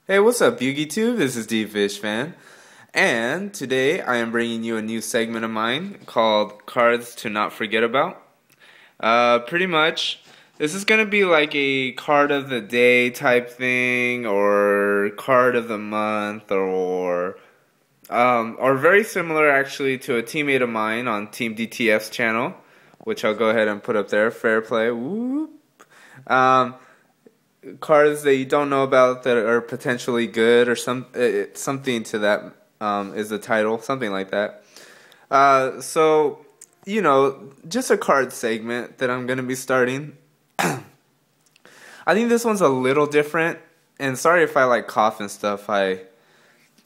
Hey, what's up, YugiTube? This is DFishFan, and today I am bringing you a new segment of mine called Cards to Not Forget About. Pretty much, this is going to be like a card of the day type thing, or card of the month, or very similar actually to a teammate of mine on Team DTF's channel, which I'll go ahead and put up there. Fair play. Whoop. Cards that you don't know about that are potentially good, or something to that is the title, something like that. So, just a card segment that I'm going to be starting. I think this one's a little different, and sorry if I cough and stuff. I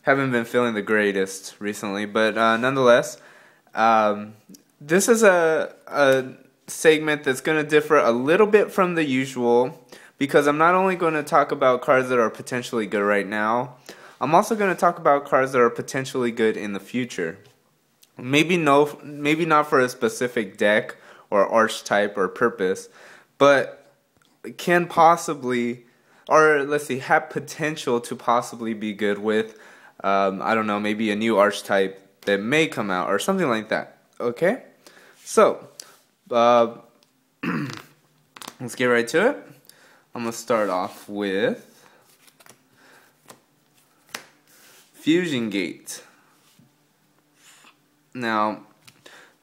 haven't been feeling the greatest recently, but nonetheless, this is a segment that's going to differ a little bit from the usual, because I'm not only going to talk about cards that are potentially good right now, I'm also going to talk about cards that are potentially good in the future. Maybe not for a specific deck or archetype or purpose, but can possibly, or let's see, have potential to possibly be good with, I don't know, maybe a new archetype that may come out or something like that. Okay? So, let's get right to it. I'm going to start off with Fusion Gate. Now,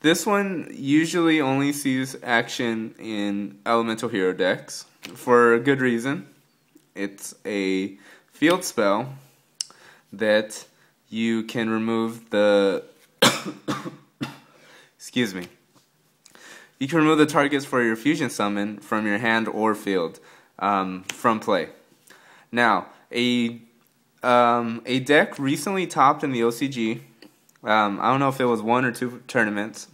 this one usually only sees action in elemental hero decks for a good reason. It's a field spell that you can remove the excuse me. You can remove the targets for your fusion summon from your hand or field. From play. Now, a deck recently topped in the OCG. I don't know if it was 1 or 2 tournaments,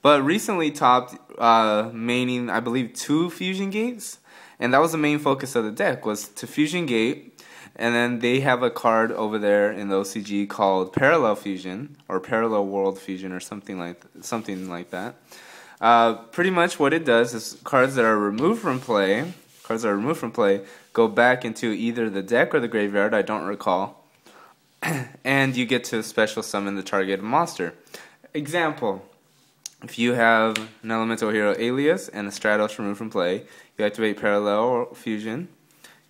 but recently topped, maining I believe 2 fusion gates, and that was the main focus of the deck, was to fusion gate. And then they have a card over there in the OCG called Parallel Fusion or Parallel World Fusion or something like that. Pretty much what it does is cards that are removed from play go back into either the deck or the graveyard, I don't recall, and you get to special summon the target monster. Example, if you have an elemental hero Alias and a Stratos removed from play, you activate Parallel Fusion.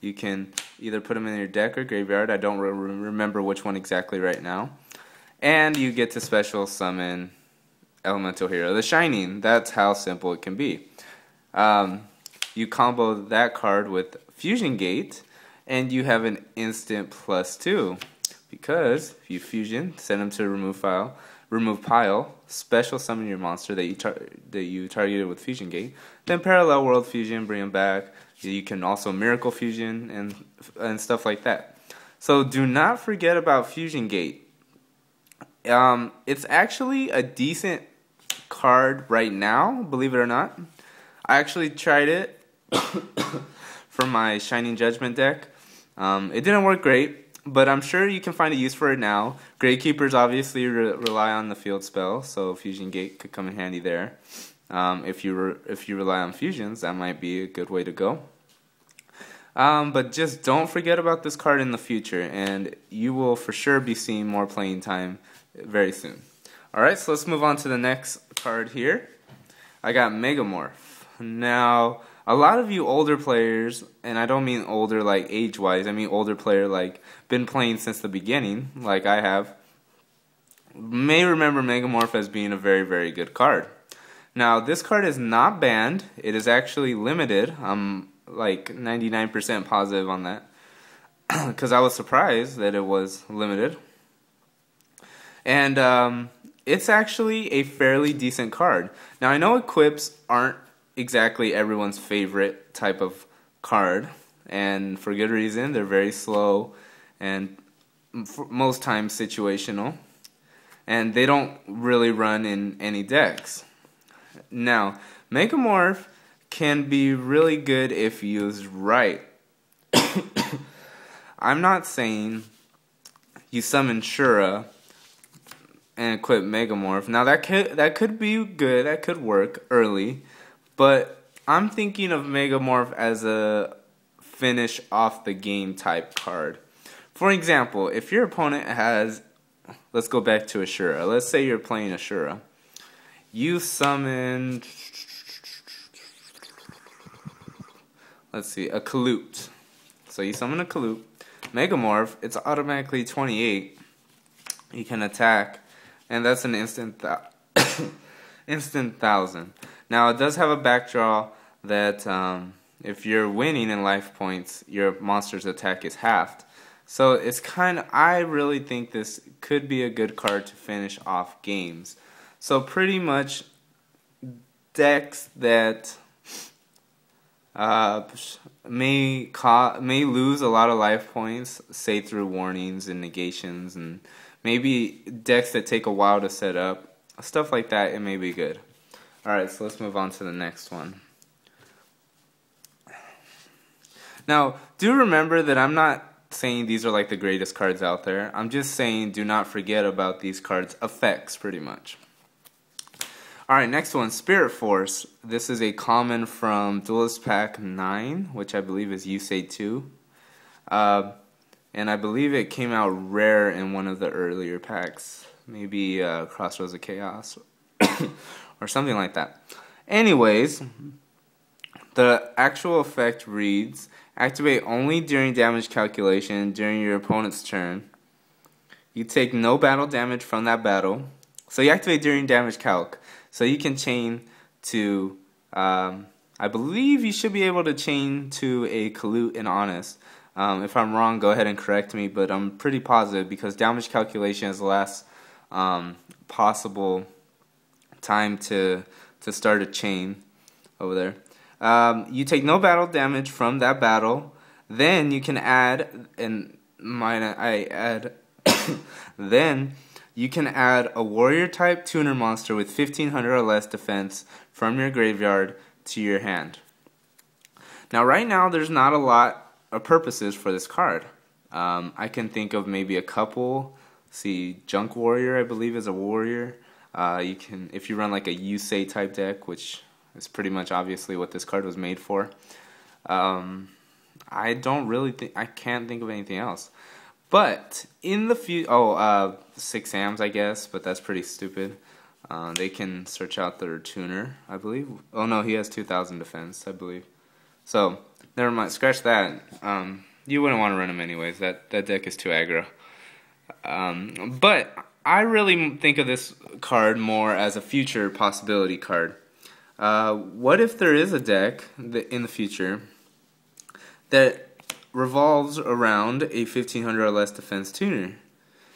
You can either put them in your deck or graveyard, I don't remember which one exactly right now, and you get to special summon elemental hero, the Shining. That's how simple it can be. You combo that card with Fusion Gate, and you have an instant +2. Because if you fusion, send them to remove pile, special summon your monster that you targeted with Fusion Gate, then Parallel World Fusion, bring them back. You can also Miracle Fusion and stuff like that. So do not forget about Fusion Gate. It's actually a decent card right now, believe it or not. I actually tried it for my Shining Judgment deck. It didn't work great, but I'm sure you can find a use for it now. Gravekeepers obviously rely on the field spell, so Fusion Gate could come in handy there. If you rely on fusions, that might be a good way to go. But just don't forget about this card in the future, and you will for sure be seeing more playing time very soon. Alright, so let's move on to the next card here. I got Megamorph. Now, a lot of you older players, and I don't mean older like age-wise, I mean older player like been playing since the beginning, like I have, may remember Megamorph as being a very, very good card. Now, this card is not banned. It is actually limited. I'm like 99% positive on that, because I was surprised that it was limited. And it's actually a fairly decent card. Now, I know equips aren't exactly everyone's favorite type of card, and for good reason. They're very slow and most times situational, and they don't really run in any decks. Now, Megamorph can be really good if used right. I'm not saying you summon Shura and equip Megamorph. Now that could be good, that could work early, but I'm thinking of Megamorph as a finish off the game type card. For example, if your opponent has, let's go back to Ashura. Let's say you're playing Ashura. You summon, let's see, a Kalute. So you summon a Kalute. Megamorph, it's automatically 28. You can attack, and that's an instant instant 1,000. Now it does have a backdraw that if you're winning in life points, your monster's attack is halved. So it's I really think this could be a good card to finish off games. So pretty much decks that may lose a lot of life points, say through warnings and negations, and maybe decks that take a while to set up, stuff like that, it may be good. Alright, so let's move on to the next one. Now, do remember that I'm not saying these are like the greatest cards out there. I'm just saying do not forget about these cards' effects, pretty much. Alright, next one, Spirit Force. This is a common from Duelist Pack 9, which I believe is Yusei 2. And I believe it came out rare in one of the earlier packs. Maybe Crossroads of Chaos or something like that. Anyways, the actual effect reads, activate only during damage calculation during your opponent's turn. You take no battle damage from that battle. So you activate during damage calc. So you can chain to, I believe you should be able to chain to a Kalute and Honest. If I'm wrong, go ahead and correct me, but I'm pretty positive because damage calculation is the last possible time to start a chain over there. You take no battle damage from that battle. Then you can add, and then you can add a warrior type tuner monster with 1500 or less defense from your graveyard to your hand. Now right now there's not a lot of purposes for this card. I can think of maybe a couple. See, Junk Warrior I believe is a warrior. You can, if you run like a Yusei type deck, which is pretty much obviously what this card was made for. I can't think of anything else. But in the future, 6 AMs I guess, but that's pretty stupid. They can search out their tuner, I believe. Oh no, he has 2000 defense, I believe. So, never mind, scratch that. You wouldn't want to run him anyways, that deck is too aggro. But I really think of this card more as a future possibility card. What if there is a deck in the future that revolves around a 1500 or less defense tuner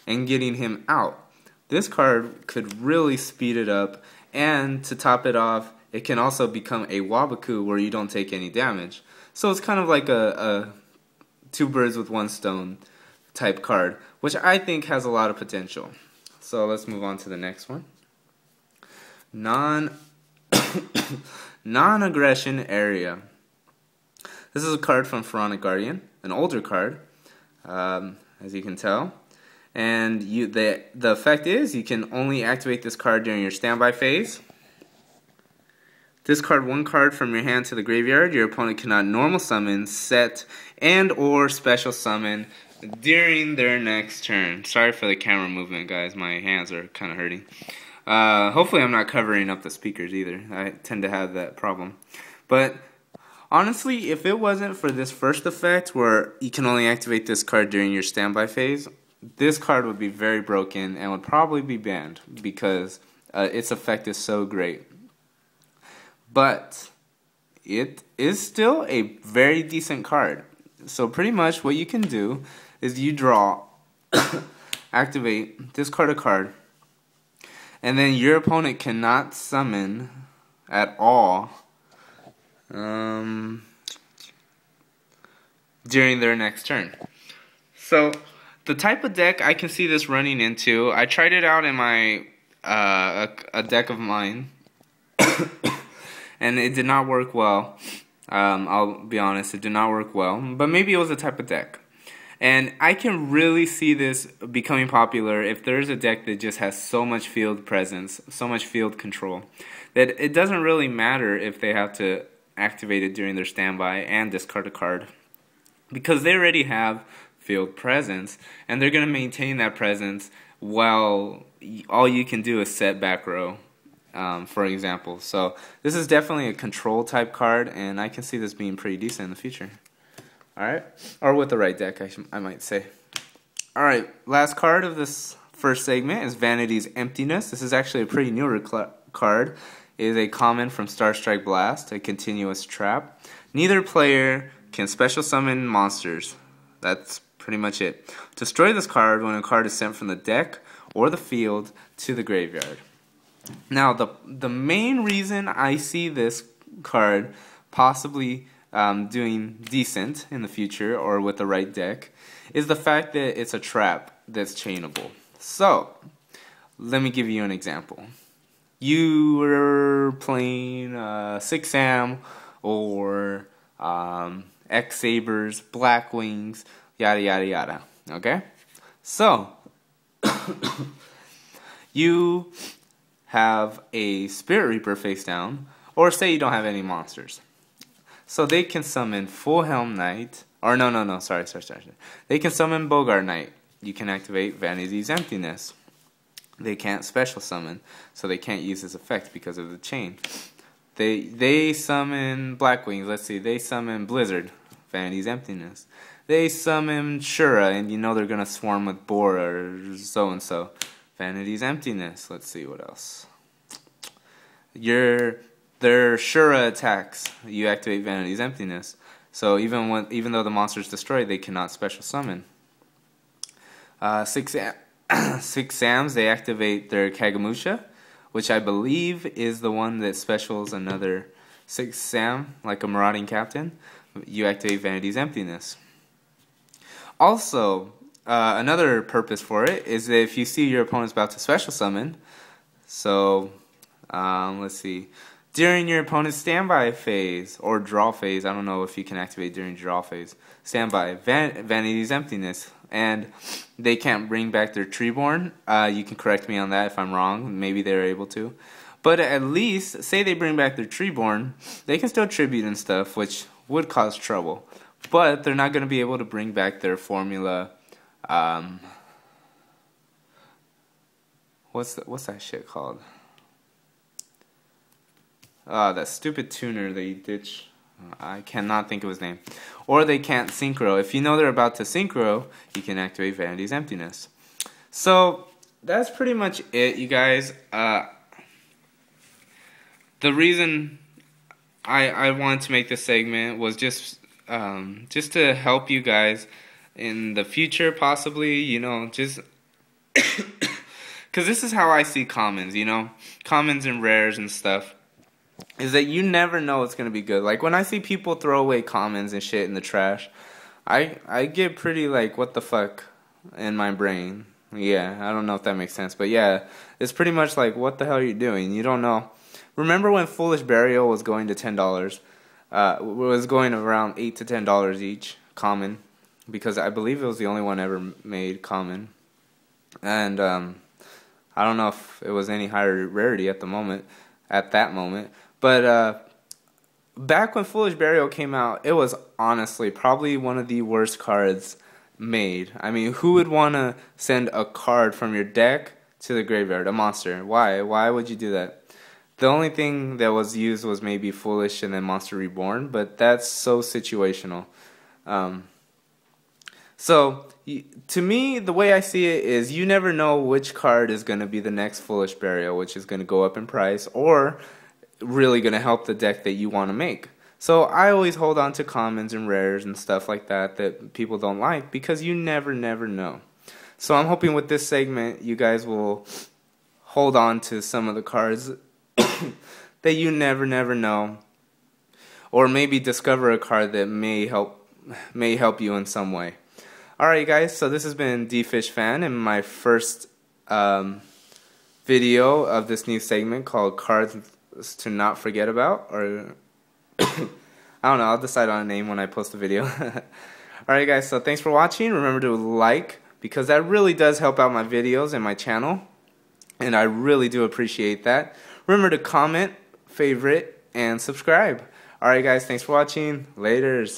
and getting him out? This card could really speed it up, and to top it off, it can also become a Wabaku where you don't take any damage. So it's kind of like a two birds with one stone type card, which I think has a lot of potential. So let's move on to the next one. Non-aggression area. This is a card from Pharaonic Guardian, an older card, as you can tell. And the effect is you can only activate this card during your standby phase. Discard one card from your hand to the graveyard. Your opponent cannot normal summon, set, and or special summon during their next turn. Sorry for the camera movement, guys. My hands are kind of hurting. Hopefully I'm not covering up the speakers either. I tend to have that problem. But honestly, if it wasn't for this first effect where you can only activate this card during your standby phase, this card would be very broken and would probably be banned because its effect is so great. But it is still a very decent card. So pretty much what you can do is you draw, activate, discard a card, and then your opponent cannot summon at all during their next turn. So the type of deck I can see this running into, I tried it out in my a deck of mine, and it did not work well. I'll be honest, it did not work well, but maybe it was a type of deck. And I can really see this becoming popular if there's a deck that just has so much field presence, so much field control, that it doesn't really matter if they have to activate it during their standby and discard a card. because they already have field presence, and they're going to maintain that presence while all you can do is set back row, for example. So this is definitely a control type card, and I can see this being pretty decent in the future. Alright, or with the right deck, I might say. Alright, last card of this first segment is Vanity's Emptiness. This is actually a pretty newer card. It is a common from Star Strike Blast, a continuous trap. Neither player can special summon monsters. That's pretty much it. Destroy this card when a card is sent from the deck or the field to the graveyard. Now, the main reason I see this card possibly doing decent in the future or with the right deck is the fact that it's a trap that's chainable. So, let me give you an example. You were playing 6-Sam or X-Sabers, Blackwings, yada yada yada. Okay? So, you have a Spirit Reaper face down, or say you don't have any monsters. So they can summon Full Helm Knight, or sorry. They can summon Bogart Knight. You can activate Vanity's Emptiness. They can't special summon, so they can't use this effect because of the chain. They summon Blackwings, let's see, they summon Blizzard, Vanity's Emptiness. They summon Shura, and you know they're going to swarm with Bora or so-and-so. Vanity's Emptiness, let's see what else. Their Shura attacks, you activate Vanity's Emptiness. So even though the monster is destroyed, they cannot special summon. 6 Sams, they activate their Kagamusha, which I believe is the one that specials another 6 Sam, like a Marauding Captain. You activate Vanity's Emptiness. Also, another purpose for it is that if you see your opponent's about to special summon, so let's see, during your opponent's standby phase or draw phase, I don't know if you can activate during draw phase, standby, Vanity's Emptiness, and they can't bring back their Treeborn. You can correct me on that if I'm wrong, maybe they're able to. But at least, say they bring back their Treeborn, they can still tribute and stuff, which would cause trouble. But they're not going to be able to bring back their formula, what's that shit called? That stupid tuner that you ditch. I cannot think of his name. Or they can't synchro. If you know they're about to synchro, you can activate Vanity's Emptiness. So that's pretty much it, you guys. The reason I wanted to make this segment was just to help you guys in the future, possibly, you know, just because this is how I see commons, you know, commons and rares and stuff. Is that you never know it's going to be good. Like, when I see people throw away commons and shit in the trash, I get pretty, like, what the fuck in my brain. Yeah, I don't know if that makes sense. But, yeah, it's pretty much like, what the hell are you doing? You don't know. Remember when Foolish Burial was going to $10? Was going around $8 to $10 each, common. Because I believe it was the only one ever made common. And I don't know if it was any higher rarity at that moment. But back when Foolish Burial came out, it was honestly probably one of the worst cards made. I mean, who would want to send a card from your deck to the graveyard, a monster? Why? Why would you do that? The only thing that was used was maybe Foolish and then Monster Reborn, but that's so situational. So, to me, the way I see it is you never know which card is going to be the next Foolish Burial, which is going to go up in price, or really going to help the deck that you want to make. So I always hold on to commons and rares and stuff like that people don't like, because you never know. So I'm hoping with this segment you guys will hold on to some of the cards that you never know, or maybe discover a card that may help you in some way. Alright guys, so this has been DFishFan and my first video of this new segment called Cards to Not Forget About, or I don't know, I'll decide on a name when I post the video. Alright guys, so thanks for watching. Remember to like, because that really does help out my videos and my channel, and I really do appreciate that. Remember to comment, favorite, and subscribe. Alright guys, thanks for watching. Laters.